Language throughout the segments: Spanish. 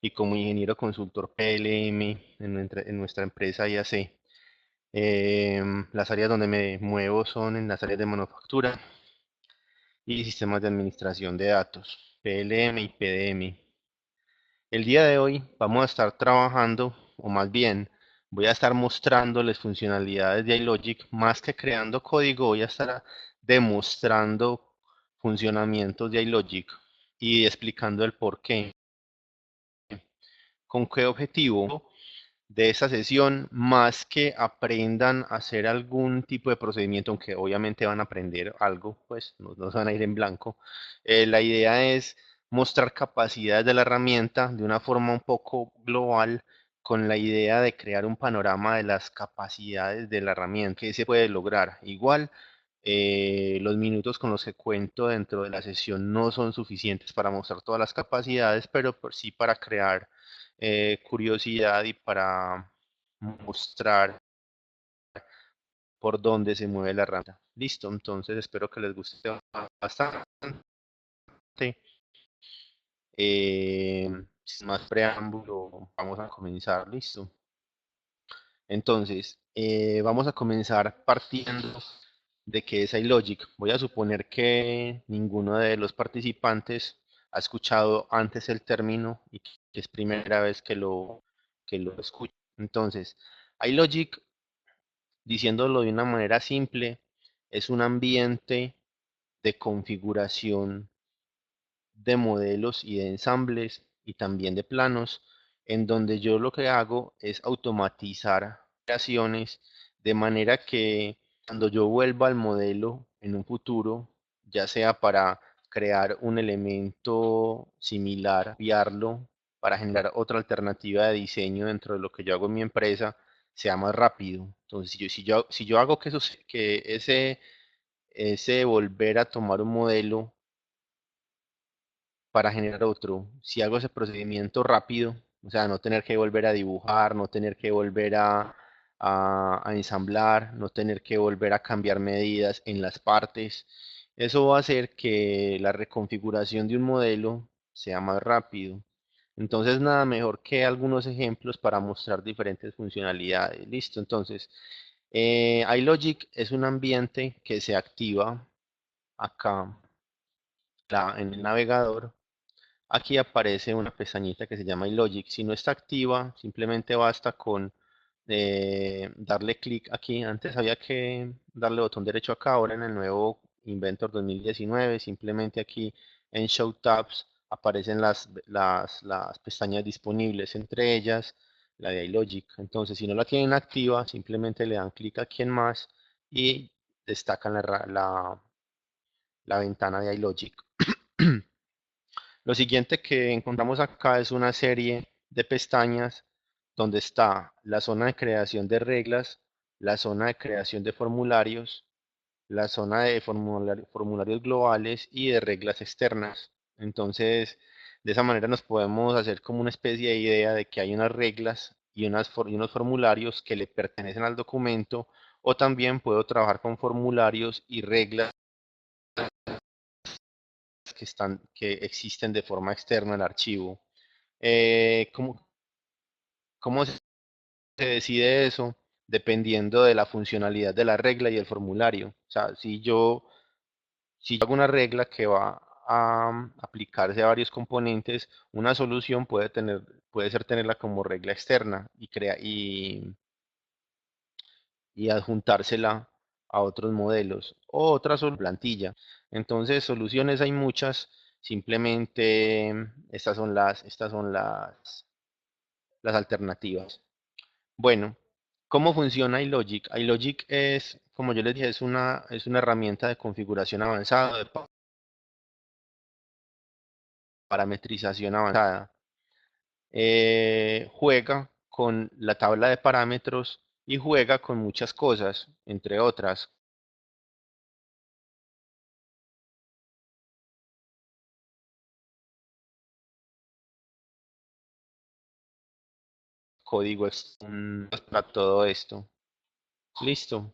y como ingeniero consultor PLM en nuestra empresa IAC. Las áreas donde me muevo son en las áreas de manufactura y sistemas de administración de datos, PLM y PDM. El día de hoy vamos a estar trabajando, o más bien voy a estar mostrándoles funcionalidades de iLogic, más que creando código, voy a estar demostrando funcionamientos de iLogic y explicando el por qué. ¿Con qué objetivo de esta sesión? Más que aprendan a hacer algún tipo de procedimiento, aunque obviamente van a aprender algo, pues no se van a ir en blanco. La idea es mostrar capacidades de la herramienta de una forma un poco global, con la idea de crear un panorama de las capacidades de la herramienta que se puede lograr. Igual, los minutos con los que cuento dentro de la sesión no son suficientes para mostrar todas las capacidades, pero sí para crear curiosidad y para mostrar por dónde se mueve la herramienta. Listo, entonces espero que les guste bastante. Sin más preámbulo, vamos a comenzar. Listo. Entonces, vamos a comenzar partiendo de que es iLogic. Voy a suponer que ninguno de los participantes ha escuchado antes el término y que es primera vez que lo escucha. Entonces, iLogic, diciéndolo de una manera simple, es un ambiente de configuración de modelos y de ensambles y también de planos, en donde yo lo que hago es automatizar operaciones de manera que cuando yo vuelva al modelo en un futuro, ya sea para crear un elemento similar, enviarlo para generar otra alternativa de diseño dentro de lo que yo hago en mi empresa, sea más rápido. Entonces, si yo hago que, que ese volver a tomar un modelo para generar otro, si hago ese procedimiento rápido, o sea, no tener que volver a dibujar, no tener que volver a ensamblar, no tener que volver a cambiar medidas en las partes, eso va a hacer que la reconfiguración de un modelo sea más rápido. Entonces, nada mejor que algunos ejemplos para mostrar diferentes funcionalidades. Listo, entonces, iLogic es un ambiente que se activa acá en el navegador. Aquí aparece una pestañita que se llama iLogic. Si no está activa, simplemente basta con darle clic aquí. Antes había que darle botón derecho acá, ahora en el nuevo Inventor 2019, simplemente aquí en Show Tabs aparecen las pestañas disponibles, entre ellas la de iLogic. Entonces, si no la tienen activa, simplemente le dan clic aquí en más y destacan la ventana de iLogic. Lo siguiente que encontramos acá es una serie de pestañas donde está la zona de creación de reglas, la zona de creación de formularios, la zona de formularios globales y de reglas externas. Entonces, de esa manera nos podemos hacer como una especie de idea de que hay unas reglas y y unos formularios que le pertenecen al documento, o también puedo trabajar con formularios y reglas que existen de forma externa al archivo. ¿Cómo, cómo se decide eso? Dependiendo de la funcionalidad de la regla y el formulario. O sea, si yo hago una regla que va a aplicarse a varios componentes, una solución puede ser tenerla como regla externa y adjuntársela a otros modelos o otra solo plantilla. Entonces, soluciones hay muchas, simplemente estas son las alternativas. Bueno, ¿cómo funciona iLogic? iLogic es, como yo les dije, es una herramienta de configuración avanzada, de parametrización avanzada. Juega con la tabla de parámetros y juega con muchas cosas, entre otras, código para todo esto. Listo.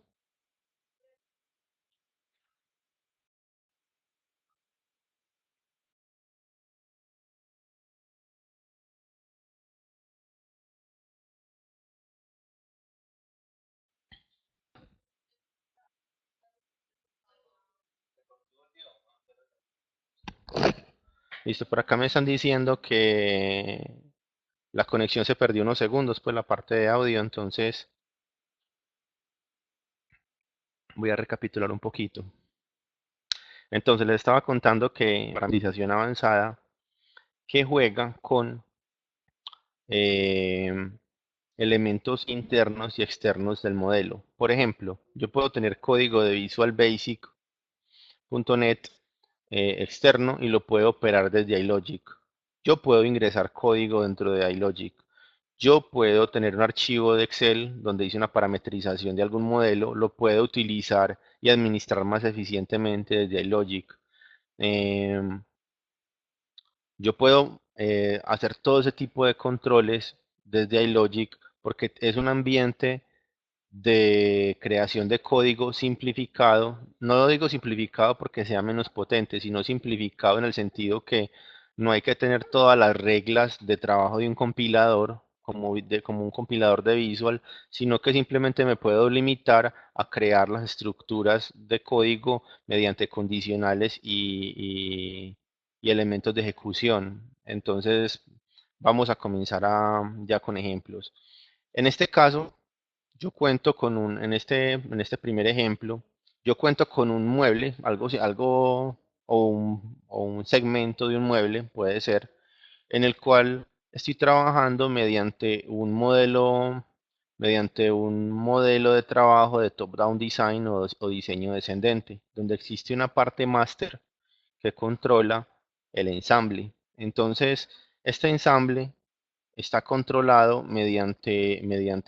Listo, por acá me están diciendo que la conexión se perdió unos segundos, pues la parte de audio, entonces voy a recapitular un poquito. Entonces les estaba contando que parametrización avanzada que juega con eh, elementos internos y externos del modelo. Por ejemplo, yo puedo tener código de Visual Basic.net externo y lo puedo operar desde iLogic. Yo puedo ingresar código dentro de iLogic. Yo puedo tener un archivo de Excel donde hice una parametrización de algún modelo, lo puedo utilizar y administrar más eficientemente desde iLogic. Em, yo puedo hacer todo ese tipo de controles desde iLogic porque es un ambiente de creación de código simplificado. No lo digo simplificado porque sea menos potente, sino simplificado en el sentido que no hay que tener todas las reglas de trabajo de un compilador, como un compilador de Visual, sino que simplemente me puedo limitar a crear las estructuras de código mediante condicionales y elementos de ejecución. Entonces, vamos a comenzar ya con ejemplos. En este caso, yo cuento con en este primer ejemplo, yo cuento con un mueble, algo o un segmento de un mueble, puede ser, en el cual estoy trabajando mediante un modelo de trabajo de top-down design o diseño descendente, donde existe una parte master que controla el ensamble. Entonces, este ensamble está controlado mediante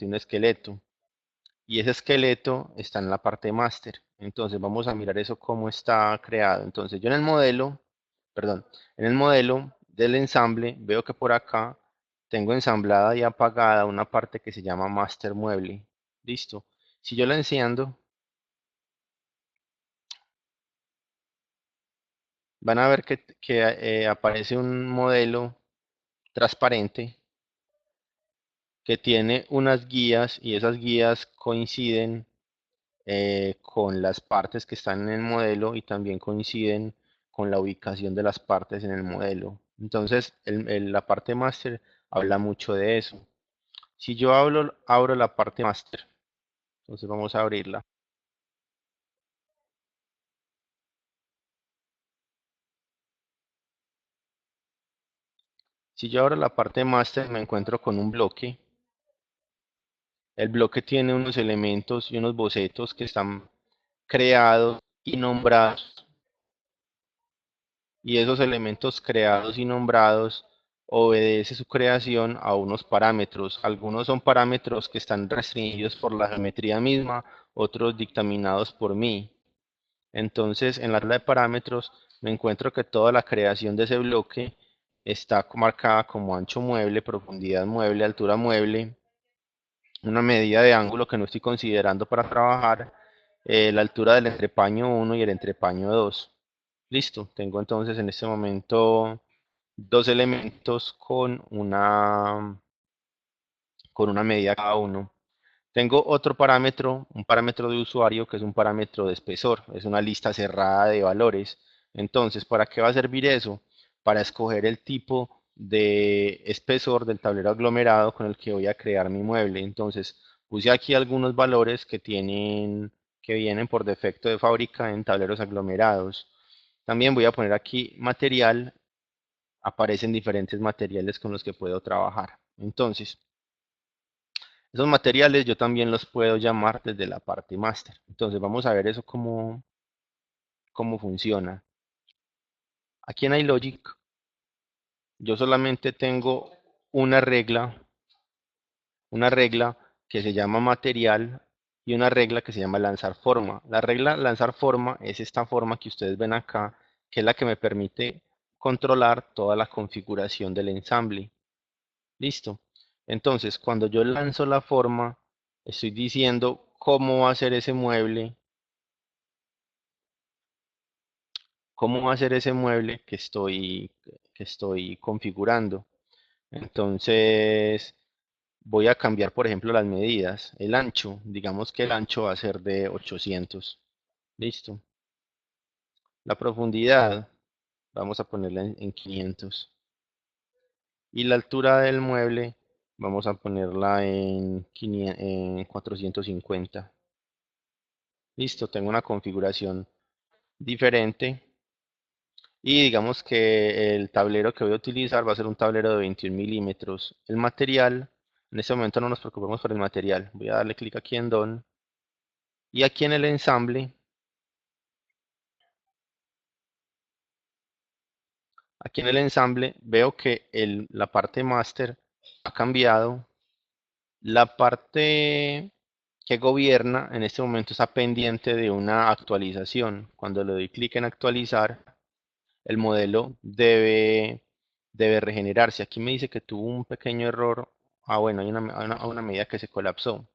un esqueleto y ese esqueleto está en la parte master. Entonces vamos a mirar eso cómo está creado. Entonces yo en el modelo del ensamble veo que por acá tengo ensamblada y apagada una parte que se llama master mueble. Listo. Si yo la enciendo, van a ver que aparece un modelo transparente que tiene unas guías y esas guías coinciden con las partes que están en el modelo y también coinciden con la ubicación de las partes en el modelo. Entonces, la parte master habla mucho de eso. Si yo abro la parte master, entonces vamos a abrirla. Si yo abro la parte master, me encuentro con un bloque. El bloque tiene unos elementos y unos bocetos que están creados y nombrados, y esos elementos creados y nombrados obedece su creación a unos parámetros. Algunos son parámetros que están restringidos por la geometría misma, otros dictaminados por mí. Entonces, en la tabla de parámetros me encuentro que toda la creación de ese bloque está marcada como ancho mueble, profundidad mueble, altura mueble, una medida de ángulo que no estoy considerando para trabajar, la altura del entrepaño 1 y el entrepaño 2. Listo, tengo entonces en este momento dos elementos con una medida cada uno. Tengo otro parámetro, un parámetro de usuario que es un parámetro de espesor, es una lista cerrada de valores. Entonces, ¿para qué va a servir eso? Para escoger el tipo de espesor del tablero aglomerado con el que voy a crear mi mueble. Entonces, puse aquí algunos valores que vienen por defecto de fábrica en tableros aglomerados. También voy a poner aquí material, aparecen diferentes materiales con los que puedo trabajar. Entonces, esos materiales yo también los puedo llamar desde la parte master. Entonces vamos a ver eso cómo funciona. Aquí en iLogic yo solamente tengo una regla, una regla que se llama material y una regla que se llama lanzar forma. La regla lanzar forma es esta forma que ustedes ven acá, que es la que me permite controlar toda la configuración del ensamble. Listo. Entonces, cuando yo lanzo la forma, estoy diciendo cómo va a ser ese mueble, cómo va a ser ese mueble que estoy configurando. Entonces, voy a cambiar, por ejemplo, las medidas. El ancho, digamos que el ancho va a ser de 800. Listo. La profundidad. vamos a ponerla en 500. Y la altura del mueble vamos a ponerla en 500, en 450. Listo, tengo una configuración diferente. Y digamos que el tablero que voy a utilizar va a ser un tablero de 21 milímetros. El material, en este momento no nos preocupemos por el material. Voy a darle clic aquí en Done. Y aquí en el ensamble, veo que la parte master ha cambiado. La parte que gobierna en este momento está pendiente de una actualización. Cuando le doy clic en actualizar, el modelo debe regenerarse. Aquí me dice que tuvo un pequeño error. Ah, bueno, hay una medida que se colapsó.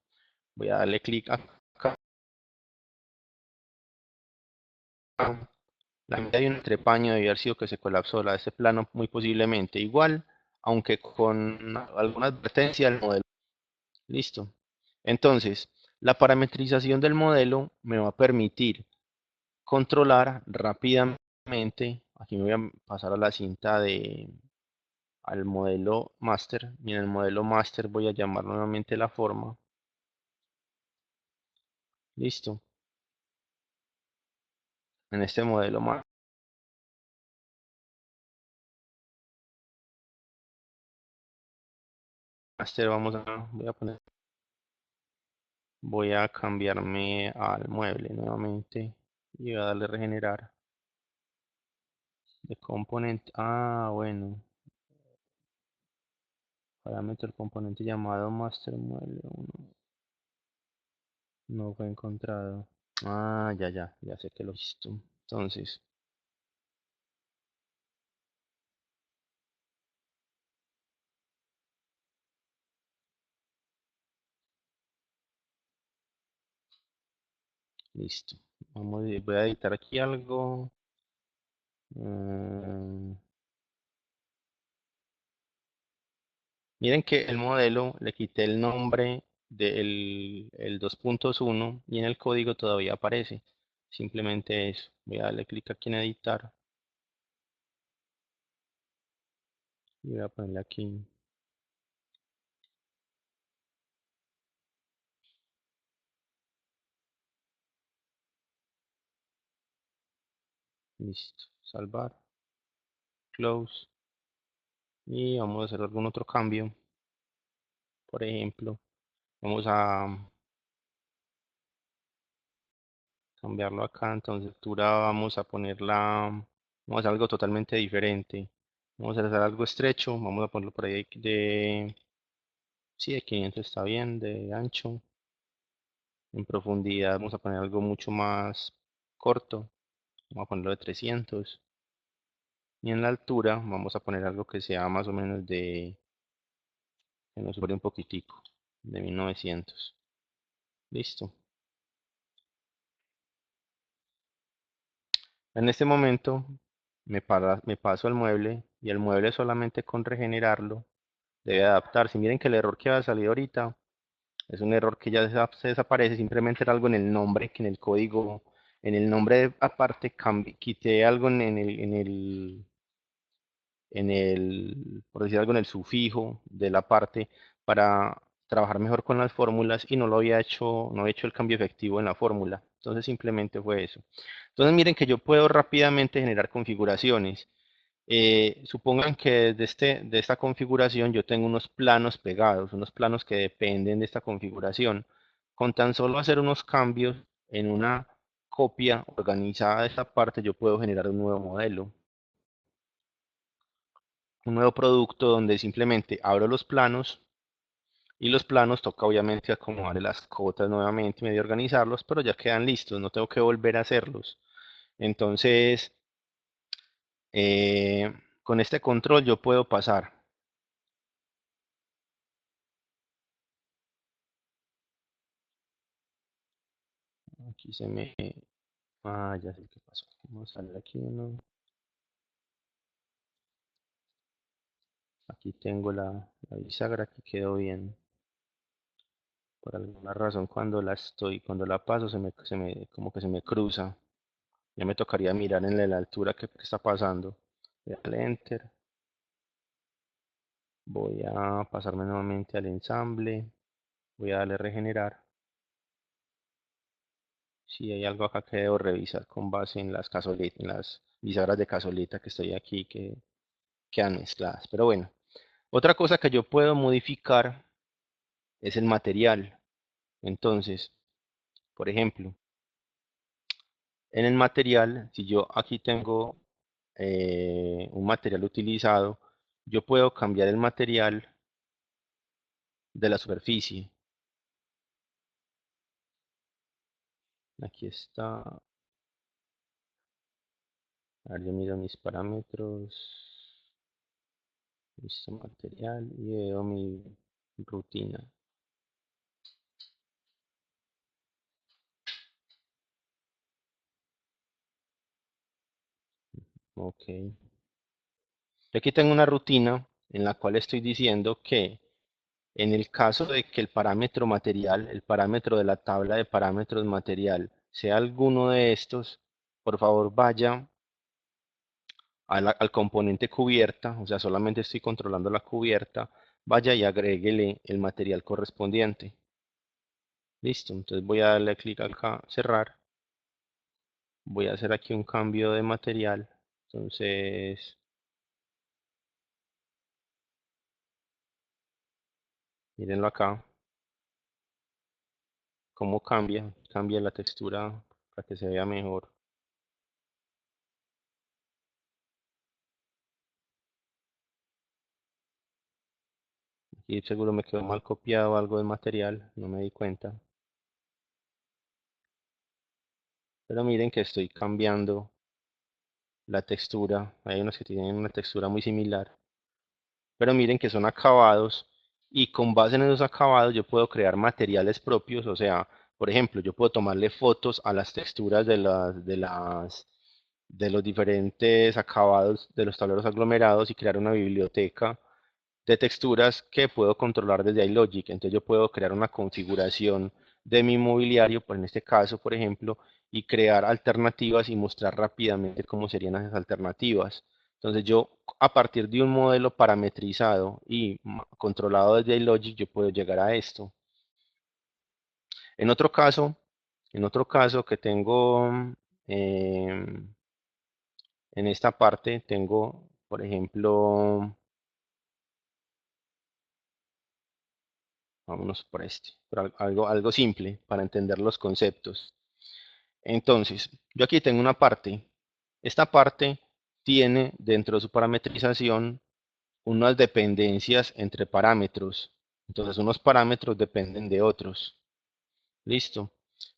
Voy a darle clic acá. La medida de un entrepaño debe haber sido que se colapsó la de este plano muy posiblemente. Igual, aunque con alguna advertencia del modelo. Listo. Entonces, la parametrización del modelo me va a permitir controlar rápidamente. Aquí me voy a pasar a la cinta al modelo master, y en el modelo master voy a llamar nuevamente la forma. Listo. En este modelo master voy a cambiarme al mueble nuevamente y voy a darle regenerar de componente. Ah, bueno, parámetro el componente llamado master mueble 1 no fue encontrado. Ah, ya sé que lo hizo. Entonces, listo. Voy a editar aquí algo. Mm, Miren que el modelo le quité el nombre del el 2.1 y en el código todavía aparece. Simplemente eso. Voy a darle clic aquí en editar y voy a ponerle aquí. Listo. Salvar. Close. Y vamos a hacer algún otro cambio. Por ejemplo, vamos a cambiarlo acá. Entonces, altura vamos a ponerla. Vamos a hacer algo totalmente diferente. Vamos a hacer algo estrecho. Vamos a ponerlo por ahí sí, de 500 está bien, de ancho. En profundidad vamos a poner algo mucho más corto. Vamos a ponerlo de 300. Y en la altura vamos a poner algo que sea más o menos que nos supere un poquitico, de 1900. Listo. En este momento me paso al mueble y el mueble solamente con regenerarlo debe adaptarse. Miren que el error que va a salir ahorita es un error que ya se desaparece, simplemente era algo en el nombre, que en el código, en el nombre aparte, quité algo por decir algo, en el sufijo de la parte para trabajar mejor con las fórmulas y no lo había hecho, no he hecho el cambio efectivo en la fórmula. Entonces simplemente fue eso. Entonces miren que yo puedo rápidamente generar configuraciones. Supongan que de esta configuración yo tengo unos planos pegados, unos planos que dependen de esta configuración. Con tan solo hacer unos cambios en una copia organizada de esta parte, yo puedo generar un nuevo modelo, un nuevo producto donde simplemente abro los planos y los planos toca obviamente acomodarle las cotas nuevamente, medio organizarlos, pero ya quedan listos, no tengo que volver a hacerlos. Entonces, eh, con este control yo puedo pasar. Aquí se me... Ah, ya sé qué pasó. Vamos a salir aquí uno. Aquí tengo la bisagra que quedó bien. Por alguna razón cuando la paso como que se me cruza. Ya me tocaría mirar en la altura qué está pasando. Voy a darle Enter. Voy a pasarme nuevamente al ensamble. Voy a darle regenerar. Si hay algo acá que debo revisar con base en las cazoletas, en las bisagras de cazoleta que estoy aquí que quedan mezcladas. Pero bueno, otra cosa que yo puedo modificar es el material. Entonces, por ejemplo, en el material, si yo aquí tengo un material utilizado, yo puedo cambiar el material de la superficie. Aquí está. A ver, yo miro mis parámetros, listo material y veo mi rutina. Ok. Aquí tengo una rutina en la cual estoy diciendo que en el caso de que el parámetro material, el parámetro de la tabla de parámetros material, sea alguno de estos, por favor vaya al componente cubierta, o sea, solamente estoy controlando la cubierta, vaya y agréguele el material correspondiente. Listo, entonces voy a darle clic acá, cerrar. Voy a hacer aquí un cambio de material. Entonces, mírenlo acá, cómo cambia la textura para que se vea mejor. Aquí seguro me quedó mal copiado algo de material, no me di cuenta. Pero miren que estoy cambiando la textura. Hay unos que tienen una textura muy similar. Pero miren que son acabados y con base en esos acabados yo puedo crear materiales propios. O sea, por ejemplo, yo puedo tomarle fotos a las texturas de los diferentes acabados de los tableros aglomerados y crear una biblioteca de texturas que puedo controlar desde iLogic. Entonces yo puedo crear una configuración de mi mobiliario, por en este caso, por ejemplo, y crear alternativas y mostrar rápidamente cómo serían esas alternativas. Entonces yo, a partir de un modelo parametrizado y controlado desde iLogic, yo puedo llegar a esto. En otro caso, en otro caso que tengo en esta parte, tengo, por ejemplo, vámonos por este, por algo simple para entender los conceptos. Entonces, yo aquí tengo una parte. Esta parte tiene dentro de su parametrización unas dependencias entre parámetros. Entonces, unos parámetros dependen de otros. Listo.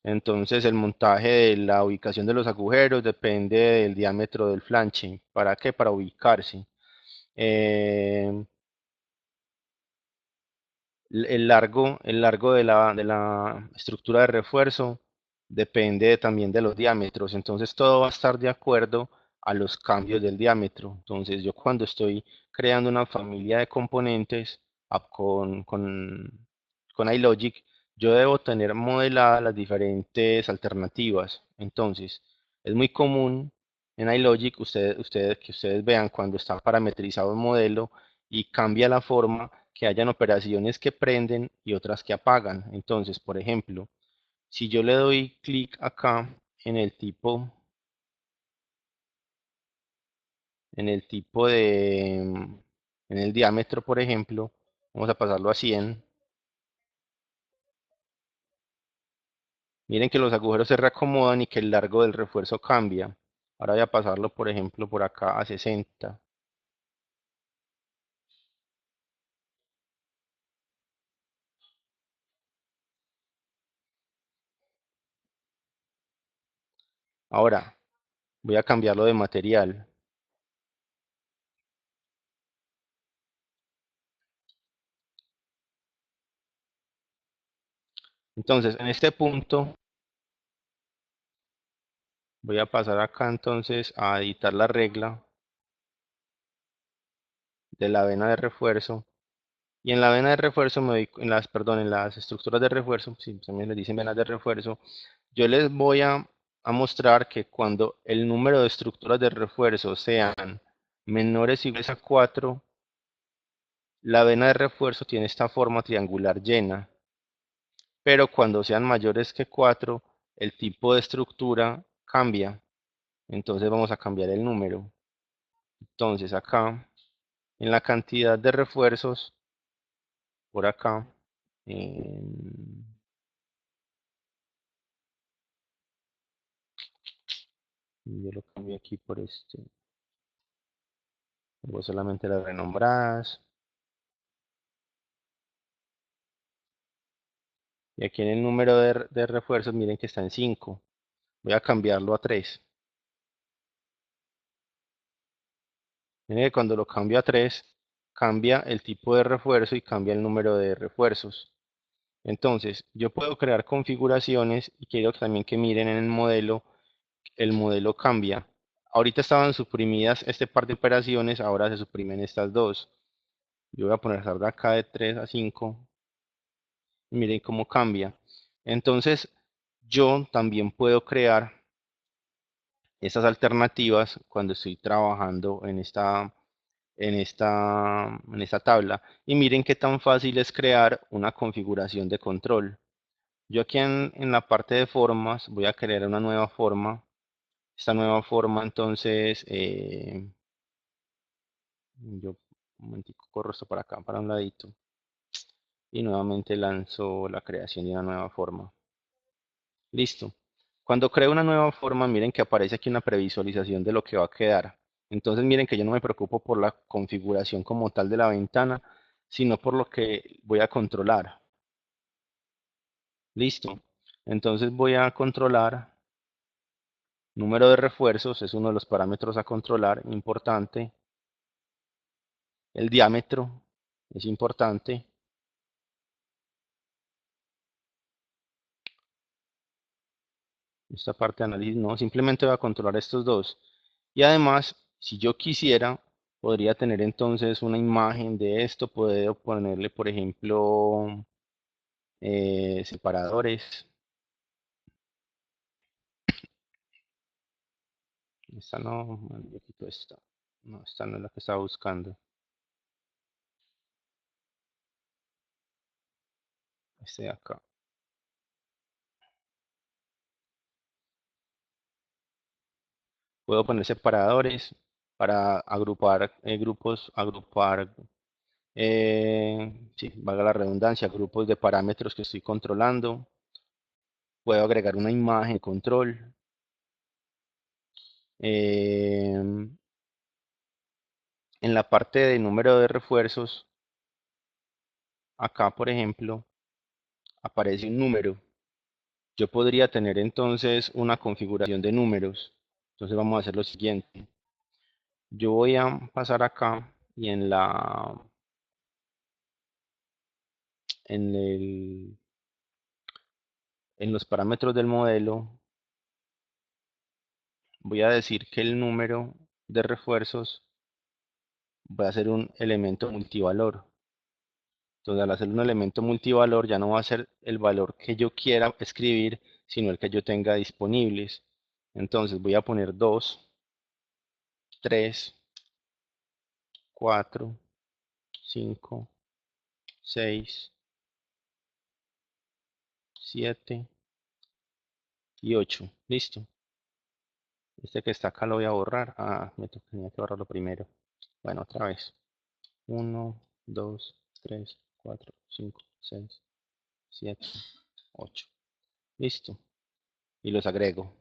Entonces, el montaje de la ubicación de los agujeros depende del diámetro del flanche. ¿Para qué? Para ubicarse. Eh, el largo de la estructura de refuerzo depende también de los diámetros, entonces todo va a estar de acuerdo a los cambios del diámetro. Entonces yo cuando estoy creando una familia de componentes con iLogic, yo debo tener modeladas las diferentes alternativas. Entonces es muy común en iLogic que ustedes vean cuando está parametrizado un modelo y cambia la forma que hayan operaciones que prenden y otras que apagan. Entonces, por ejemplo, si yo le doy clic acá en el tipo, en el diámetro, por ejemplo, vamos a pasarlo a 100. Miren que los agujeros se reacomodan y que el largo del refuerzo cambia. Ahora voy a pasarlo, por ejemplo, por acá a 60. Ahora voy a cambiarlo de material. Entonces, en este punto voy a pasar acá entonces a editar la regla de la vena de refuerzo. Y en la vena de refuerzo, perdón, en las estructuras de refuerzo, si también les dicen venas de refuerzo, yo les voy a mostrar que cuando el número de estructuras de refuerzo sean menores o iguales a 4, la vena de refuerzo tiene esta forma triangular llena, pero cuando sean mayores que 4, el tipo de estructura cambia. Entonces vamos a cambiar el número. Entonces acá, en la cantidad de refuerzos, por acá, yo lo cambio aquí por este. Luego solamente las renombradas. Y aquí en el número de refuerzos, miren que está en 5. Voy a cambiarlo a 3. Miren que cuando lo cambio a 3, cambia el tipo de refuerzo y cambia el número de refuerzos. Entonces, yo puedo crear configuraciones y quiero también que miren en el modelo cambia. Ahorita estaban suprimidas este par de operaciones, ahora se suprimen estas dos. Yo voy a poner de acá de 3 a 5. Miren cómo cambia. Entonces, yo también puedo crear estas alternativas cuando estoy trabajando en esta tabla. Y miren qué tan fácil es crear una configuración de control. Yo aquí en la parte de formas voy a crear una nueva forma. Esta nueva forma entonces, yo un momentico corro esto para acá, para un ladito. Y nuevamente lanzo la creación de una nueva forma. Listo. Cuando creo una nueva forma, miren que aparece aquí una previsualización de lo que va a quedar. Entonces miren que yo no me preocupo por la configuración como tal de la ventana, sino por lo que voy a controlar. Listo. Entonces voy a controlar número de refuerzos, es uno de los parámetros a controlar, importante. El diámetro es importante. Esta parte de análisis no, simplemente voy a controlar estos dos. Y además, si yo quisiera, podría tener entonces una imagen de esto, puedo ponerle, por ejemplo, separadores. Esta no, yo quito esta. No, esta no es la que estaba buscando. Este de acá. Puedo poner separadores para agrupar grupos, sí, valga la redundancia, grupos de parámetros que estoy controlando. Puedo agregar una imagen de control. En la parte de número de refuerzos, acá por ejemplo, aparece un número. Yo podría tener entonces una configuración de números. Entonces vamos a hacer lo siguiente. Yo voy a pasar acá y en en los parámetros del modelo voy a decir que el número de refuerzos va a ser un elemento multivalor. Entonces, al hacer un elemento multivalor, ya no va a ser el valor que yo quiera escribir, sino el que yo tenga disponibles. Entonces, voy a poner 2, 3, 4, 5, 6, 7 y 8. Listo. Este que está acá lo voy a borrar. Ah, tenía que borrarlo primero. Bueno, otra vez. 1, 2, 3, 4, 5, 6, 7, 8. Listo. Y los agrego.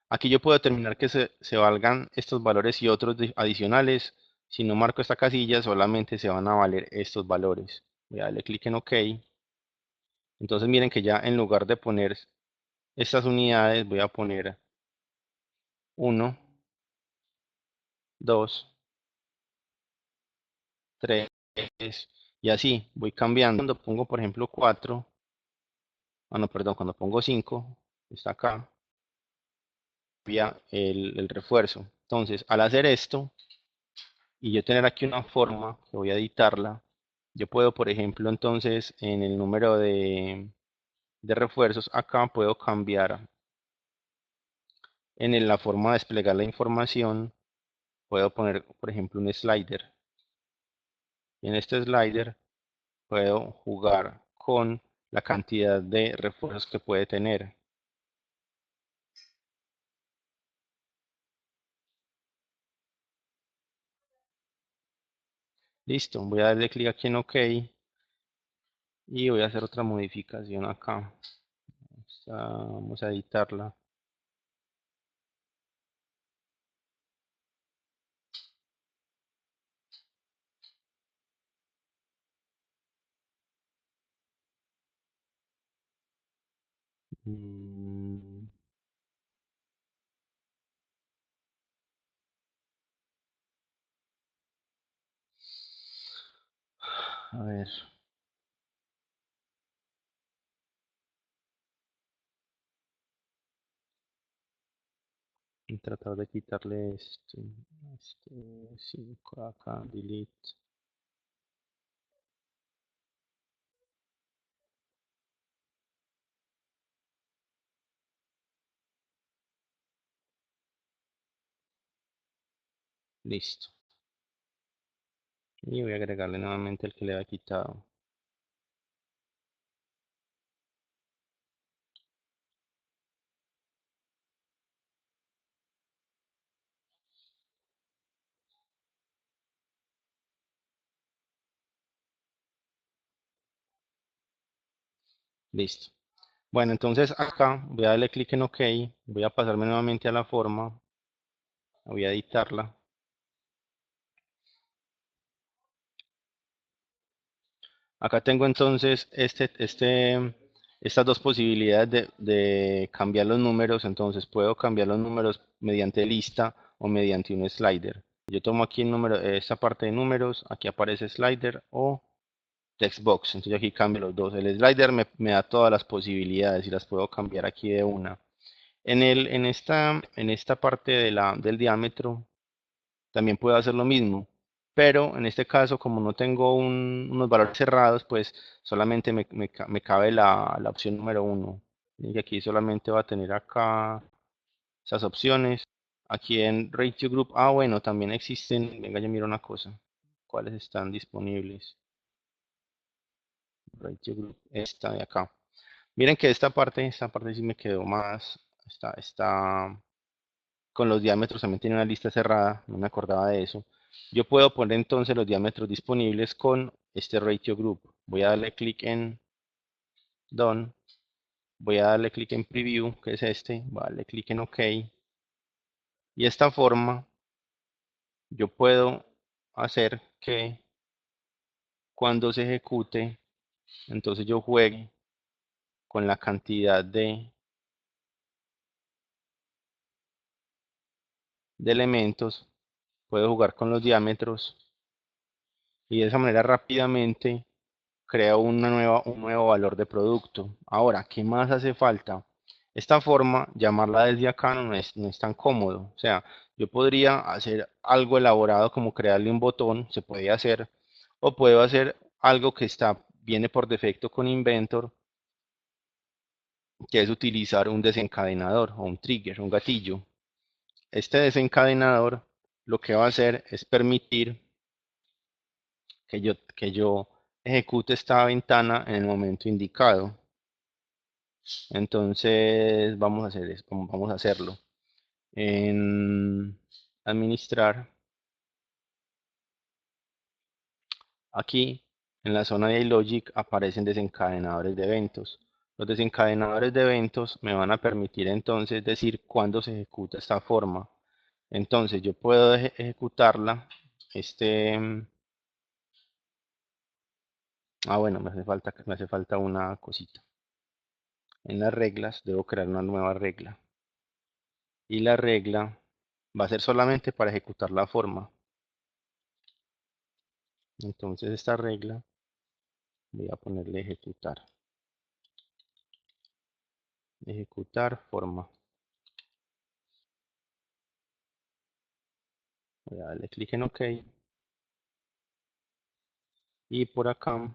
Aquí yo puedo determinar que se valgan estos valores y otros adicionales. Si no marco esta casilla, solamente se van a valer estos valores. Voy a darle clic en OK. Entonces miren que ya en lugar de poner estas unidades, voy a poner 1, 2, 3 y así voy cambiando. Cuando pongo, por ejemplo, 4, no, perdón, cuando pongo 5, está acá, cambia el refuerzo. Entonces, al hacer esto, y yo tener aquí una forma que voy a editarla, yo puedo, por ejemplo, entonces en el número de refuerzos, acá puedo cambiar en la forma de desplegar la información, puedo poner, por ejemplo, un slider. Y en este slider puedo jugar con la cantidad de refuerzos que puede tener. Listo, voy a darle clic aquí en OK y voy a hacer otra modificación acá. Vamos a editarla. Mm, a ver, voy a tratar de quitarle este 5 acá, delete. Listo. Y voy a agregarle nuevamente el que le había quitado. Listo. Bueno, entonces acá voy a darle clic en OK. Voy a pasarme nuevamente a la forma. Voy a editarla. Acá tengo entonces estas dos posibilidades de cambiar los números. Entonces puedo cambiar los números mediante lista o mediante un slider. Yo tomo aquí el número, esta parte de números, aquí aparece slider o text box. Entonces aquí cambio los dos. El slider me da todas las posibilidades y las puedo cambiar aquí de una. En esta parte del diámetro también puedo hacer lo mismo, pero en este caso, como no tengo unos valores cerrados, pues solamente me cabe la opción número uno. Y aquí solamente va a tener acá esas opciones. Aquí en Ratio Group, bueno, también existen, venga, yo miro una cosa, cuáles están disponibles. Ratio Group, esta de acá. Miren que esta parte sí me quedó más, está con los diámetros también tiene una lista cerrada, no me acordaba de eso. Yo puedo poner entonces los diámetros disponibles con este ratio group. Voy a darle clic en Done, voy a darle clic en Preview, que es este, voy a darle clic en OK. Y de esta forma yo puedo hacer que cuando se ejecute, entonces yo juegue con la cantidad de elementos, puedo jugar con los diámetros y de esa manera rápidamente crea un nuevo valor de producto. Ahora, ¿qué más hace falta? Esta forma, llamarla desde acá no es tan cómodo. O sea, yo podría hacer algo elaborado como crearle un botón, se puede hacer, o puedo hacer algo que viene por defecto con Inventor, que es utilizar un desencadenador o un trigger, un gatillo. Este desencadenador lo que va a hacer es permitir que yo ejecute esta ventana en el momento indicado. Entonces vamos a hacerlo. En administrar, aquí en la zona de iLogic aparecen desencadenadores de eventos. Los desencadenadores de eventos me van a permitir entonces decir cuándo se ejecuta esta forma. Entonces yo puedo ejecutarla. Este, bueno, me hace falta una cosita. En las reglas debo crear una nueva regla. Y la regla va a ser solamente para ejecutar la forma. Entonces esta regla voy a ponerle ejecutar forma. Voy a darle clic en OK y por acá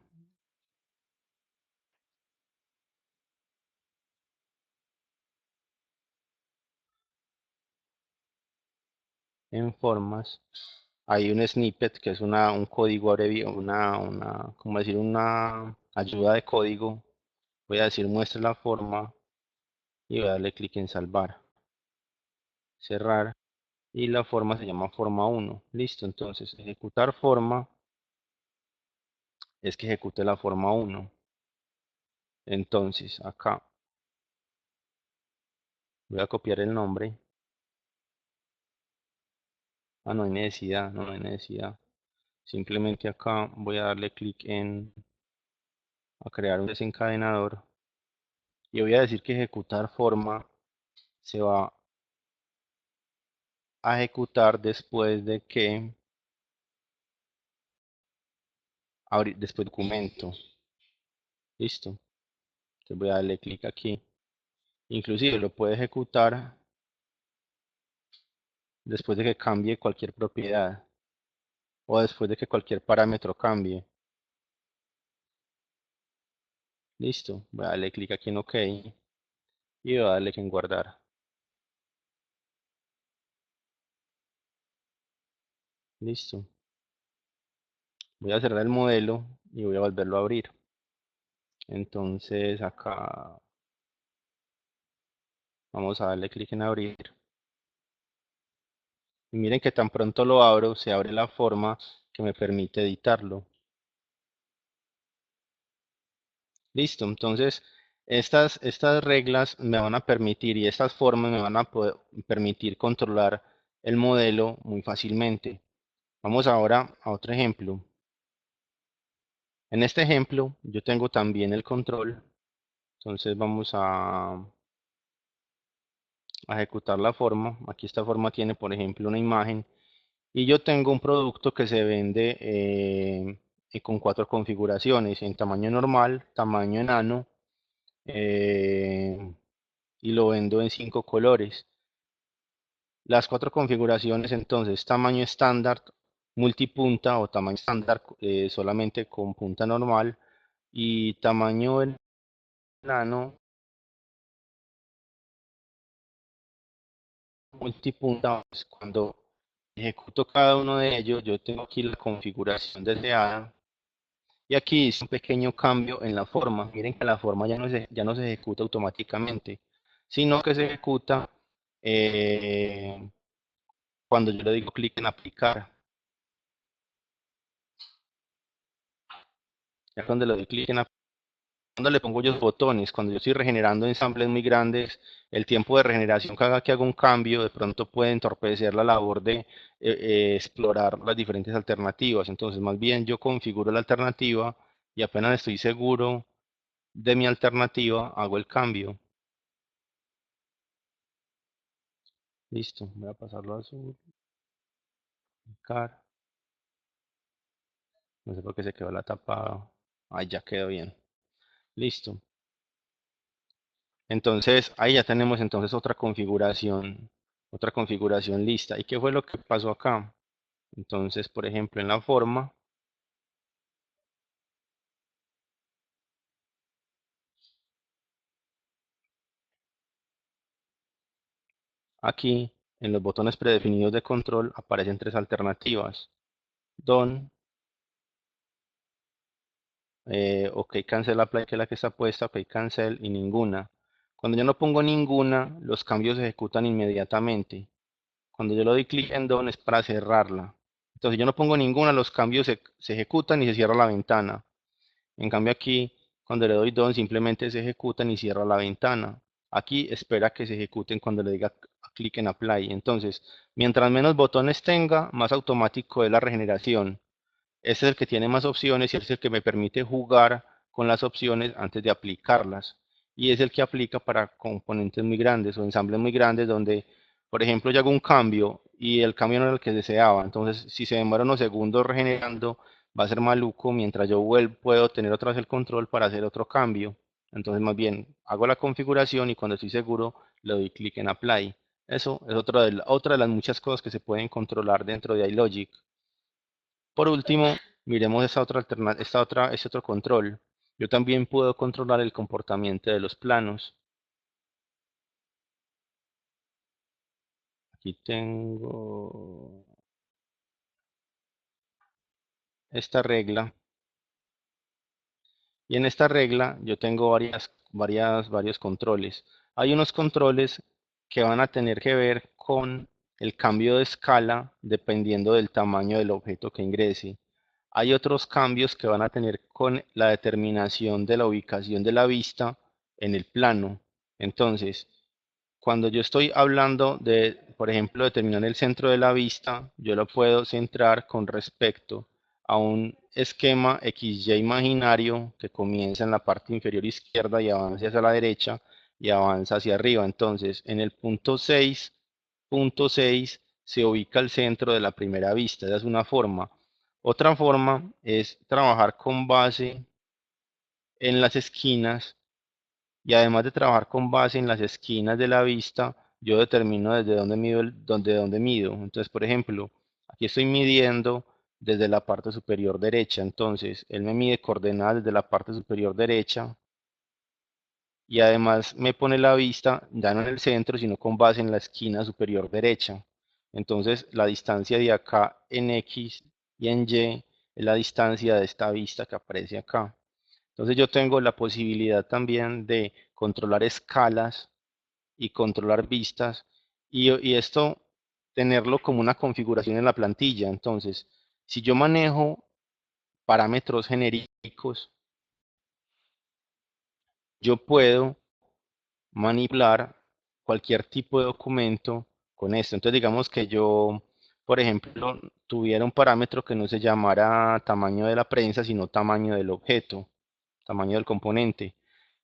en formas, hay un snippet que es un código como decir, una ayuda de código. Voy a decir muestre la forma y voy a darle clic en salvar, cerrar, y la forma se llama forma uno. Listo, entonces ejecutar forma es que ejecute la forma uno. Entonces acá voy a copiar el nombre. Ah, no hay necesidad, no hay necesidad. Simplemente acá voy a darle clic en a crear un desencadenador y voy a decir que ejecutar forma se va a ejecutar después de que abrir después documento. Listo. Entonces voy a darle clic aquí. Inclusive lo puede ejecutar después de que cambie cualquier propiedad o después de que cualquier parámetro cambie. Listo. Voy a darle clic aquí en OK y voy a darle clic en guardar. Listo. Voy a cerrar el modelo y voy a volverlo a abrir. Entonces acá vamos a darle clic en abrir. Y miren que tan pronto lo abro, se abre la forma que me permite editarlo. Listo, entonces estas reglas me van a permitir y estas formas me van a permitir controlar el modelo muy fácilmente. Vamos ahora a otro ejemplo. En este ejemplo yo tengo también el control, entonces vamos a ejecutar la forma. Aquí esta forma tiene, por ejemplo, una imagen y yo tengo un producto que se vende con cuatro configuraciones: en tamaño normal, tamaño enano, eh, y lo vendo en 5 colores. Las cuatro configuraciones entonces: tamaño estándar, multipunta o tamaño estándar solamente con punta normal, y tamaño enano, multipunta. Pues, cuando ejecuto cada uno de ellos, yo tengo aquí la configuración deseada. Y aquí hice un pequeño cambio en la forma. Miren que la forma ya no se ejecuta automáticamente, sino que se ejecuta eh, cuando yo le digo clic en aplicar. Ya cuando le doy clic en aplicar, cuando le pongo los botones, cuando yo estoy regenerando ensambles muy grandes, el tiempo de regeneración cada que hago un cambio de pronto puede entorpecer la labor de explorar las diferentes alternativas. Entonces, más bien yo configuro la alternativa y apenas estoy seguro de mi alternativa, hago el cambio. Listo, voy a pasarlo a azul. Aplicar. No sé por qué se quedó la tapa. Ahí ya quedó bien. Listo. Entonces, ahí ya tenemos entonces otra configuración lista. ¿Y qué fue lo que pasó acá? Entonces, por ejemplo, en la forma, aquí en los botones predefinidos de control aparecen tres alternativas: Done, OK Cancel Apply, que es la que está puesta, OK Cancel, y ninguna. Cuando yo no pongo ninguna, los cambios se ejecutan inmediatamente. Cuando yo le doy clic en Done es para cerrarla. Entonces yo no pongo ninguna, los cambios se ejecutan y se cierra la ventana. En cambio aquí, cuando le doy Done, simplemente se ejecutan y cierra la ventana. Aquí espera que se ejecuten cuando le diga clic en Apply. Entonces, mientras menos botones tenga, más automático es la regeneración. Este es el que tiene más opciones y es el que me permite jugar con las opciones antes de aplicarlas. Y es el que aplica para componentes muy grandes o ensambles muy grandes donde, por ejemplo, yo hago un cambio y el cambio no era el que deseaba. Entonces, si se demora unos segundos regenerando, va a ser maluco mientras yo puedo tener otra vez el control para hacer otro cambio. Entonces, más bien, hago la configuración y cuando estoy seguro, le doy clic en Apply. Eso es otra de las muchas cosas que se pueden controlar dentro de iLogic. Por último, miremos este otro control. Yo también puedo controlar el comportamiento de los planos. Aquí tengo esta regla. Y en esta regla yo tengo varios controles. Hay unos controles que van a tener que ver con el cambio de escala dependiendo del tamaño del objeto que ingrese. Hay otros cambios que van a tener con la determinación de la ubicación de la vista en el plano. Entonces, cuando yo estoy hablando de, por ejemplo, determinar el centro de la vista, yo lo puedo centrar con respecto a un esquema XY imaginario que comienza en la parte inferior izquierda y avanza hacia la derecha y avanza hacia arriba. Entonces, en el punto 6 se ubica el centro de la primera vista. Esa es una forma. Otra forma es trabajar con base en las esquinas y además de trabajar con base en las esquinas de la vista, yo determino desde dónde mido, dónde mido. Entonces, por ejemplo, aquí estoy midiendo desde la parte superior derecha. Entonces, él me mide coordenadas desde la parte superior derecha y además me pone la vista ya no en el centro, sino con base en la esquina superior derecha. Entonces, la distancia de acá en X y en Y es la distancia de esta vista que aparece acá. Entonces yo tengo la posibilidad también de controlar escalas y controlar vistas y esto tenerlo como una configuración en la plantilla. Entonces, si yo manejo parámetros genéricos, yo puedo manipular cualquier tipo de documento con esto. Entonces, digamos que yo, por ejemplo, tuviera un parámetro que no se llamara tamaño de la prensa, sino tamaño del objeto, tamaño del componente.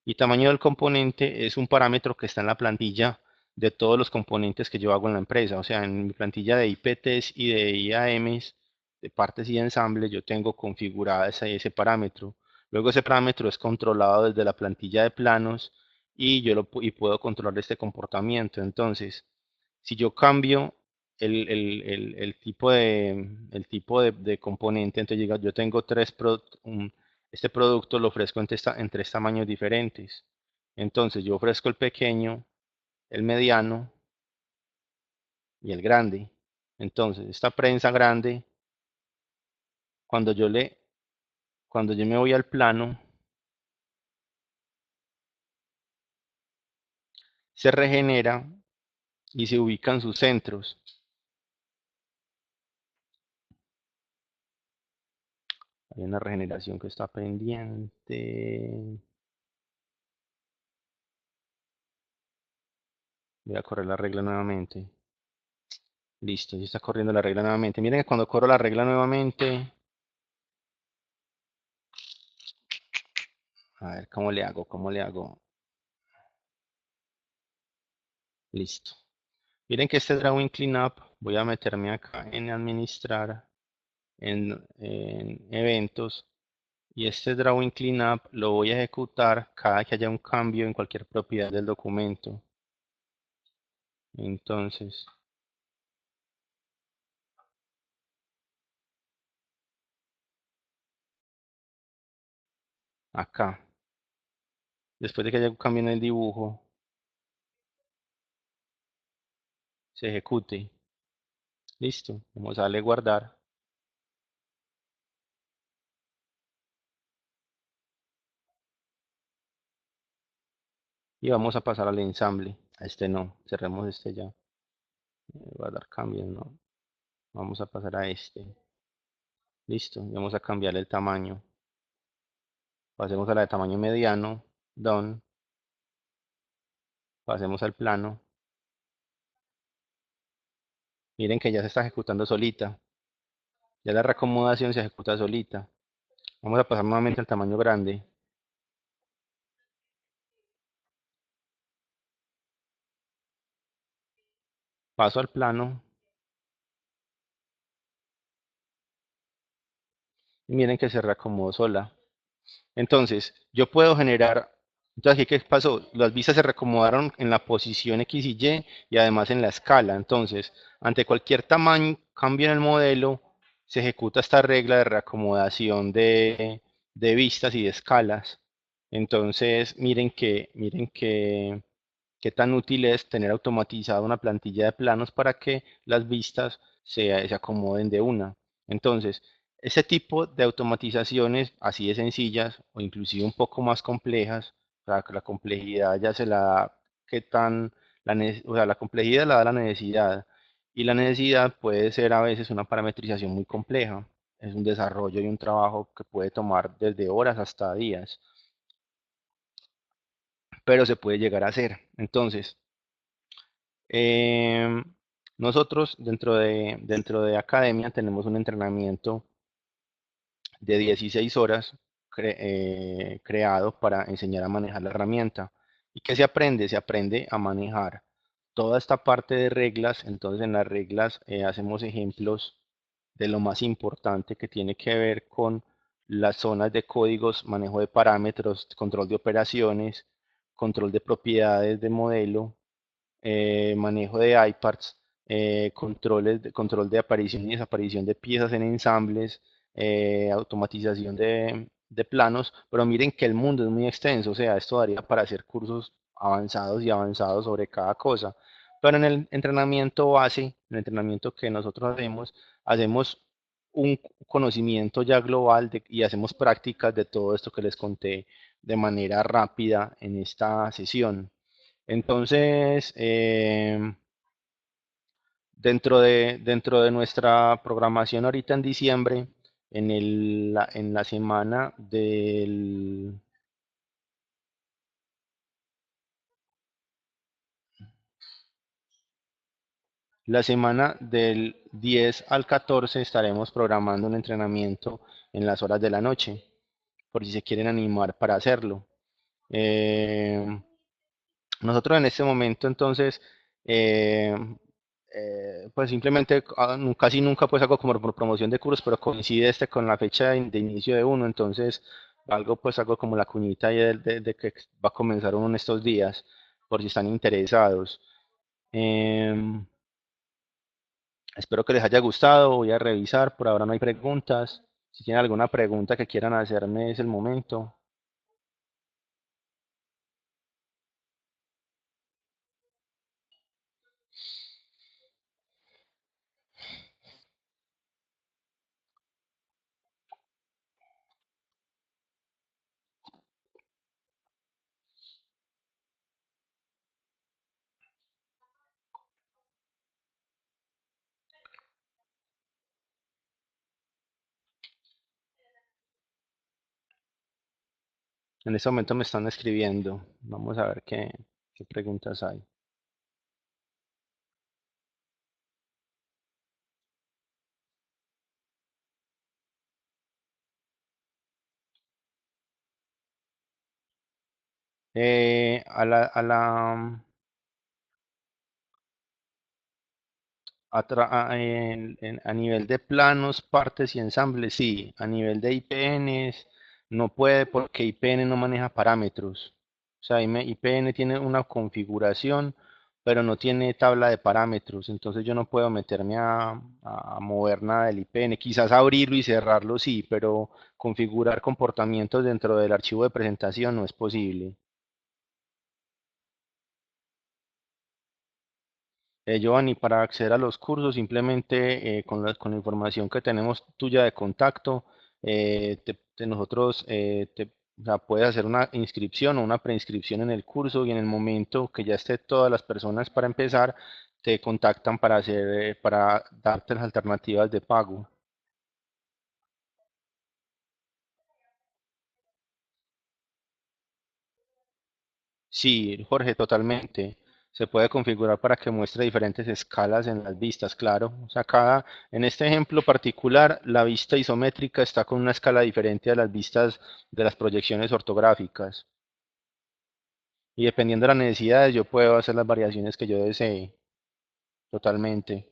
Y tamaño del componente es un parámetro que está en la plantilla de todos los componentes que yo hago en la empresa. O sea, en mi plantilla de IPTs y de IAMs, de partes y ensambles, yo tengo configurada ese parámetro. Luego ese parámetro es controlado desde la plantilla de planos y y puedo controlar este comportamiento. Entonces, si yo cambio el tipo de componente, entonces yo tengo este producto lo ofrezco en tres tamaños diferentes. Entonces yo ofrezco el pequeño, el mediano y el grande. Entonces, esta prensa grande, cuando yo le, cuando yo me voy al plano, se regenera y se ubica en sus centros. Hay una regeneración que está pendiente. Voy a correr la regla nuevamente. Listo, ya está corriendo la regla nuevamente. Miren que cuando corro la regla nuevamente, a ver cómo le hago, cómo le hago. Listo. Miren que este drawing cleanup, voy a meterme acá en administrar, en eventos, y este drawing cleanup lo voy a ejecutar cada que haya un cambio en cualquier propiedad del documento. Entonces, acá, después de que haya un cambio en el dibujo, se ejecute. Listo, vamos a darle guardar y vamos a pasar al ensamble. A este no, cerremos este ya. Guardar cambios, no. Vamos a pasar a este. Listo, y vamos a cambiar el tamaño. Pasemos a la de tamaño mediano. Done. Pasemos al plano. Miren que ya se está ejecutando solita. Ya la reacomodación se ejecuta solita. Vamos a pasar nuevamente al tamaño grande. Paso al plano. Y miren que se reacomodó sola. Entonces, yo puedo generar. Entonces, ¿aquí qué pasó? Las vistas se reacomodaron en la posición X y Y además en la escala. Entonces, ante cualquier tamaño, cambio en el modelo, se ejecuta esta regla de reacomodación de vistas y de escalas. Entonces, miren que qué tan útil es tener automatizada una plantilla de planos para que las vistas se acomoden de una. Entonces, ese tipo de automatizaciones así de sencillas o inclusive un poco más complejas, o sea, que la complejidad ya se la da, qué tan, o sea, la complejidad la da la necesidad y la necesidad puede ser a veces una parametrización muy compleja. Es un desarrollo y un trabajo que puede tomar desde horas hasta días, pero se puede llegar a hacer. Entonces, em, nosotros dentro de academia tenemos un entrenamiento de 16 horas creado para enseñar a manejar la herramienta. ¿Y qué se aprende? Se aprende a manejar toda esta parte de reglas. Entonces en las reglas hacemos ejemplos de lo más importante que tiene que ver con las zonas de códigos, manejo de parámetros, control de operaciones, control de propiedades de modelo, manejo de iPads, control de aparición y desaparición de piezas en ensambles, automatización de planos, pero miren que el mundo es muy extenso, o sea, esto daría para hacer cursos avanzados y avanzados sobre cada cosa. Pero en el entrenamiento base, en el entrenamiento que nosotros hacemos un conocimiento ya global y hacemos prácticas de todo esto que les conté de manera rápida en esta sesión. Entonces, dentro de nuestra programación ahorita en diciembre, en la semana del 10 al 14 estaremos programando un entrenamiento en las horas de la noche, por si se quieren animar para hacerlo. Eh, Nosotros en este momento entonces, eh, pues simplemente casi nunca pues hago como por promoción de cursos, pero coincide este con la fecha de inicio de uno, entonces hago como la cuñita ahí de que va a comenzar uno en estos días, por si están interesados. Em, Espero que les haya gustado, voy a revisar, por ahora no hay preguntas. Si tienen alguna pregunta que quieran hacerme es el momento. En este momento me están escribiendo. Vamos a ver qué preguntas hay. Eh, a la, a la, a nivel de planos, partes y ensambles, sí. A nivel de IPNs, no puede porque IPN no maneja parámetros. O sea, IPN tiene una configuración, pero no tiene tabla de parámetros. Entonces yo no puedo meterme a mover nada del IPN. Quizás abrirlo y cerrarlo, sí, pero configurar comportamientos dentro del archivo de presentación no es posible. Giovanni, para acceder a los cursos, simplemente con la información que tenemos tuya de contacto, nosotros o sea, puedes hacer una inscripción o una preinscripción en el curso y en el momento que ya esté todas las personas para empezar, te contactan para darte las alternativas de pago. Sí, Jorge, totalmente. Se puede configurar para que muestre diferentes escalas en las vistas, claro. O sea, en este ejemplo particular, la vista isométrica está con una escala diferente a las vistas de las proyecciones ortográficas. Y dependiendo de las necesidades, yo puedo hacer las variaciones que yo desee, totalmente.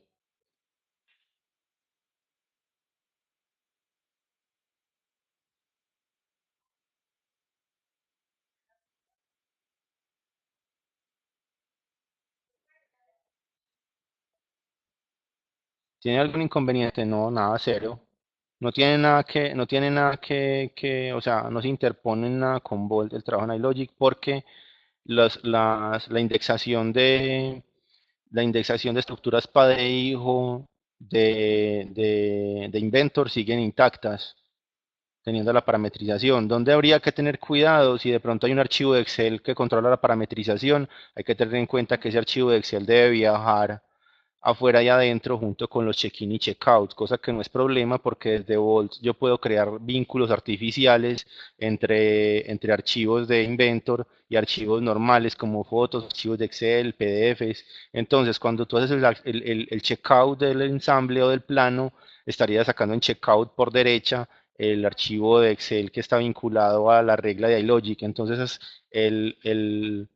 ¿Tiene algún inconveniente? No, nada, cero. No tiene nada o sea, no se interpone nada con Volt el trabajo en iLogic porque la indexación de estructuras padre-hijo de Inventor siguen intactas, teniendo la parametrización. ¿Dónde habría que tener cuidado? Si de pronto hay un archivo de Excel que controla la parametrización, hay que tener en cuenta que ese archivo de Excel debe viajar afuera y adentro junto con los check-in y check-out, cosa que no es problema porque desde Vault yo puedo crear vínculos artificiales entre archivos de Inventor y archivos normales como fotos, archivos de Excel, PDFs. Entonces, cuando tú haces el checkout del ensamble o del plano, estaría sacando en checkout por derecha el archivo de Excel que está vinculado a la regla de iLogic. Entonces, el, el,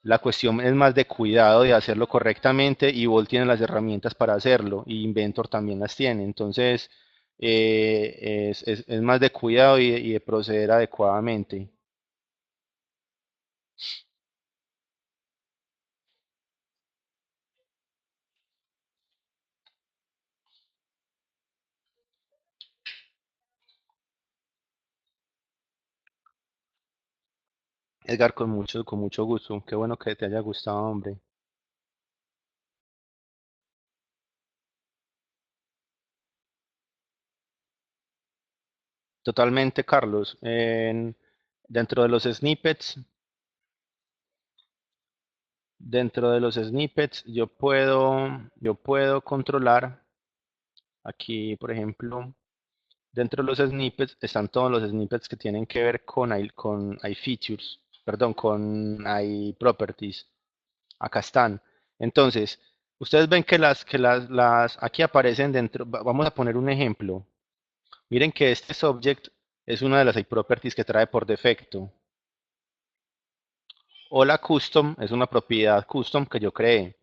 la cuestión es más de cuidado de hacerlo correctamente y Volt tiene las herramientas para hacerlo y Inventor también las tiene. Entonces, es más de cuidado y de proceder adecuadamente. Edgar, con mucho gusto. Qué bueno que te haya gustado, hombre. Totalmente, Carlos. Dentro de los snippets, dentro de los snippets, yo puedo controlar aquí, por ejemplo. Dentro de los snippets están todos los snippets que tienen que ver con iFeatures, perdón, con iProperties. Acá están. Entonces, ustedes ven que aquí aparecen dentro. Vamos a poner un ejemplo. Miren que este subject es una de las iProperties que trae por defecto. O la custom es una propiedad custom que yo creé.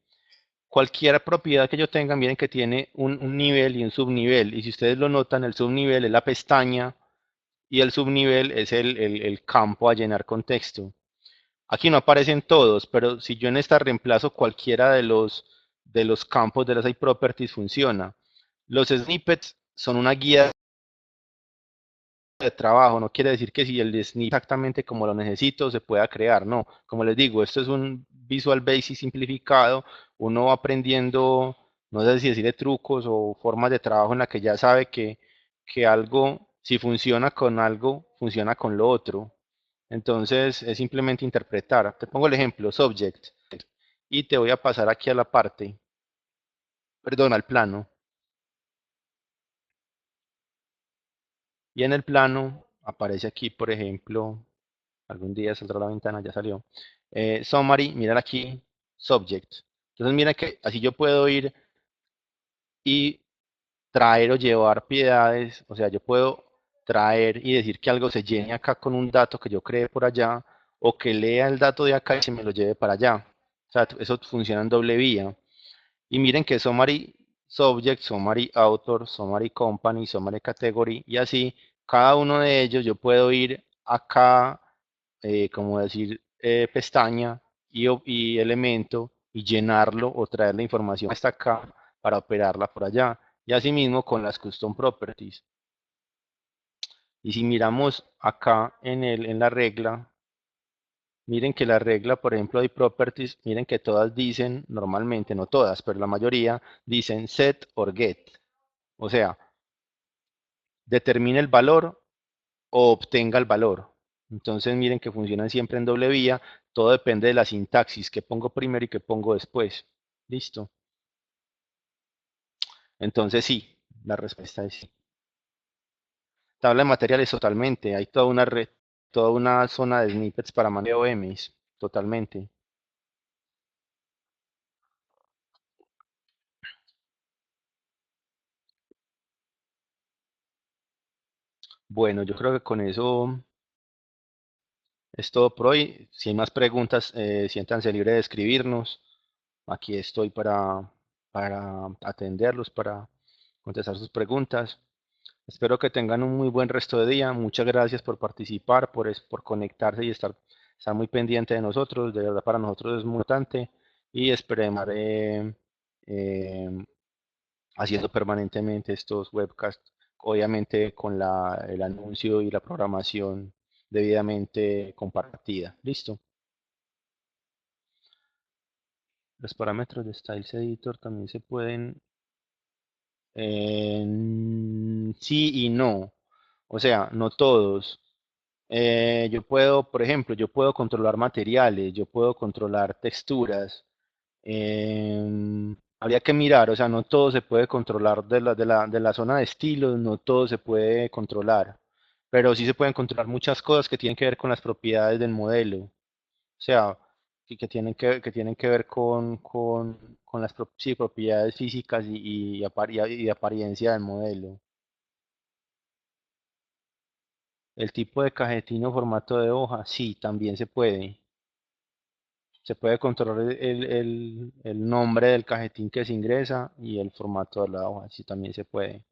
Cualquier propiedad que yo tenga, miren que tiene un nivel y un subnivel. Y si ustedes lo notan, el subnivel es la pestaña y el subnivel es el campo a llenar con texto. Aquí no aparecen todos, pero si yo en esta reemplazo cualquiera de los campos de las iProperties funciona. Los snippets son una guía de trabajo, no quiere decir que si el snippet exactamente como lo necesito se pueda crear, no. Como les digo, esto es un Visual Basic simplificado, uno va aprendiendo, no sé si decirle trucos o formas de trabajo en la que ya sabe que algo, si funciona con algo, funciona con lo otro. Entonces es simplemente interpretar. Te pongo el ejemplo, subject, y te voy a pasar aquí a la parte, perdón, al plano. Y en el plano aparece aquí, por ejemplo, algún día saldrá a la ventana, ya salió. Summary, mirar aquí, subject. Entonces mira que así yo puedo ir y traer o llevar piedades, o sea, yo puedo traer y decir que algo se llene acá con un dato que yo creé por allá, o que lea el dato de acá y se me lo lleve para allá. O sea, eso funciona en doble vía. Y miren que summary subject, summary author, summary company, summary category, y así, cada uno de ellos yo puedo ir acá, como decir, pestaña y elemento, y llenarlo o traer la información hasta acá para operarla por allá. Y asimismo con las custom properties. Y si miramos acá en la regla, miren que la regla, por ejemplo, de properties, miren que todas dicen, normalmente, no todas, pero la mayoría dicen set or get. O sea, determine el valor o obtenga el valor. Entonces miren que funcionan siempre en doble vía. Todo depende de la sintaxis, que pongo primero y que pongo después. Listo. Entonces sí, la respuesta es sí. Tabla de materiales totalmente. Hay toda una red, toda una zona de snippets para manejo de OMs. Totalmente. Bueno, yo creo que con eso es todo por hoy. Si hay más preguntas, siéntanse libre de escribirnos. Aquí estoy para atenderlos, para contestar sus preguntas. Espero que tengan un muy buen resto de día. Muchas gracias por participar, por conectarse y estar muy pendiente de nosotros. De verdad, para nosotros es muy importante y esperemos haciendo permanentemente estos webcasts, obviamente con el anuncio y la programación debidamente compartida. ¿Listo? Los parámetros de Styles Editor también se pueden, sí y no. O sea, no todos. Yo puedo, por ejemplo, yo puedo controlar materiales, yo puedo controlar texturas. Habría que mirar, o sea, no todo se puede controlar de la zona de estilos, no todo se puede controlar, pero sí se pueden controlar muchas cosas que tienen que ver con las propiedades del modelo, o sea, que tienen que ver con las sí, propiedades físicas y de apariencia del modelo. El tipo de cajetín o formato de hoja, sí, también se puede. Se puede controlar el nombre del cajetín que se ingresa y el formato de la hoja, sí también se puede.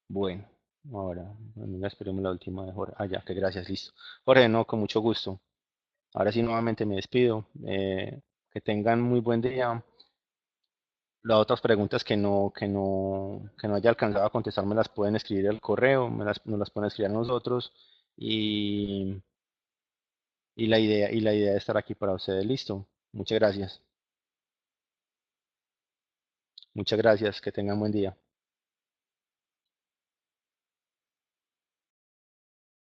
Bueno, ahora, venga, esperemos la última de Jorge. Ah, ya, que gracias, listo. Jorge, no, con mucho gusto. Ahora sí, nuevamente me despido. Que tengan muy buen día. Las otras preguntas que no haya alcanzado a contestar me las pueden escribir al correo, nos las pueden escribir a nosotros y, y la idea de estar aquí para ustedes. Listo. Muchas gracias. Muchas gracias. Que tengan buen día.